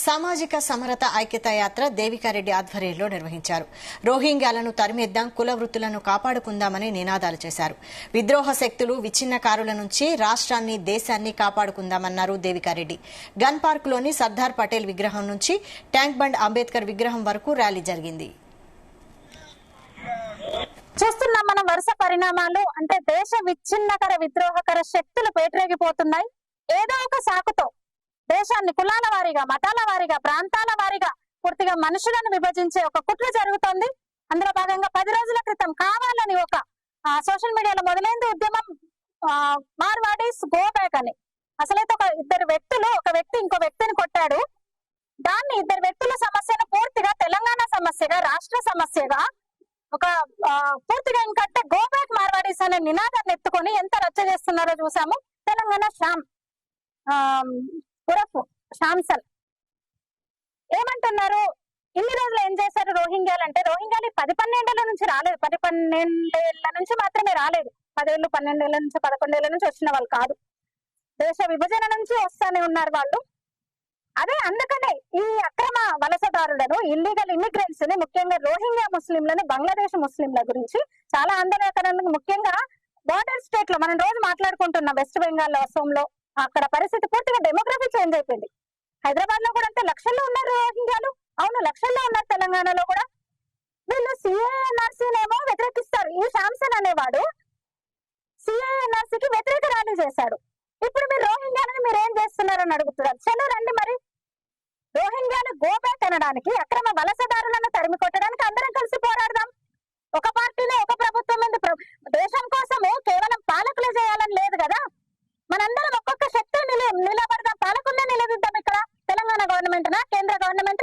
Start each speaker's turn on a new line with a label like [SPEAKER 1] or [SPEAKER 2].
[SPEAKER 1] సామాజిక సమరత ఐక్యతా యాత్ర దేవికారెడ్డి ఆధ్వర్యంలో నిర్వహించారు. రోహింగ్యాలను తరిమేద్దాం, కుల వృత్తులను కాపాడుకుందామని నినాదాలు చేశారు. విద్రోహ శక్తులు, విచ్ఛిన్నకారుల నుంచి రాష్ట్రాన్ని, దేశాన్ని కాపాడుకుందామన్నారు దేవికారెడ్డి. గన్ పార్క్లోని సర్దార్ పటేల్ విగ్రహం నుంచి ట్యాంక్ బండ్ అంబేద్కర్ విగ్రహం వరకు ర్యాలీ జరిగింది.
[SPEAKER 2] చూస్తున్నాం మనం వరుస పరిణామాలు. అంటే దేశ విచ్ఛిన్నకర విద్రోహకర శక్తులు పేటరేగిపోతున్నాయి. ఏదో ఒక సాకుతో దేశాన్ని కులాల వారీగా, మతాల వారీగా, ప్రాంతాల వారీగా పూర్తిగా మనుషులను విభజించే ఒక కుట్ర జరుగుతోంది. అందులో భాగంగా 10 రోజుల క్రితం కావాలని ఒక సోషల్ మీడియాలో మొదలైంది ఉద్యమం, మార్వాడీస్ గో బ్యాక్ అని. అసలైతే ఇద్దరు వ్యక్తులు, ఒక వ్యక్తి ఇంకో వ్యక్తిని కొట్టాడు. దాన్ని ఇద్దరు వ్యక్తుల సమస్యను పూర్తిగా తెలంగాణ సమస్యగా, రాష్ట్ర సమస్యగా, ఒక పూర్తిగా ఇంకంటే గో బ్యాక్ మార్వాడీస్ అనే నినాదాన్ని ఎత్తుకొని ఎంత రచ్చ చేస్తున్నారో చూసాము. తెలంగాణ శాంసల్ ఏమంటున్నారు? ఇన్ని రోజులు ఏం చేశారు రోహింగ్యాలు అంటే, రోహింగ్యాలు 10-12 ఏళ్ల నుంచి రాలేదు, 10-12 ఏళ్ల నుంచి మాత్రమే రాలేదు. 10 ఏళ్ళు, 12 ఏళ్ల నుంచి, 11 ఏళ్ల నుంచి వచ్చిన వాళ్ళు కాదు. దేశ విభజన నుంచి వస్తానే ఉన్నారు వాళ్ళు. అదే అందుకనే ఈ అక్రమ వలసదారులను, ఇల్లీగల్ ఇమిగ్రెంట్స్ ని, ముఖ్యంగా రోహింగ్యా ముస్లింలను, బంగ్లాదేశ్ ముస్లింల గురించి చాలా ఆందోళనకరంగా, ముఖ్యంగా బార్డర్ స్టేట్ లో మనం రోజు మాట్లాడుకుంటున్నాం, వెస్ట్ బెంగాల్, అసోంలో అక్కడ పరిస్థితి పూర్తిగా డెమోగ్రఫీ చేంజ్ అయిపోయింది. హైదరాబాద్ లో కూడా అంతే లక్షల్లో ఉన్నారు రోహింగ్యాలు. అవును, లక్షల్లో ఉన్నారు తెలంగాణలో కూడా. వీళ్ళు సిఏఎన్ఆర్సీనేమో వ్యతిరేకిస్తారు. ఈ శాంసన్ అనేవాడు సిఏఎన్ఆర్సీకి వ్యతిరేక ర్యాలీ చేశాడు. ఇప్పుడు మీరు రోహింగ్యాలని మీరు ఏం చేస్తున్నారని అడుగుతున్నారు. చలో రండి, మరి రోహింగ్యాలు గో బ్యాక్ అనడానికి, అక్రమ వలసదారులను తరిమి కొట్టడానికి అందరం కలిసి పోరాడదాం. ఒక పార్టీలో ఒక ప్రభుత్వం ఉంది. దేశం కోసము కేవలం పాలకులే చేయాలని లేదు కదా. మనందరం ఒక్కొక్క శక్తి నిలబడదాం, పాలకులనే నిలదీద్దాం. ఇక్కడ తెలంగాణ గవర్నమెంట్, కేంద్ర గవర్నమెంట్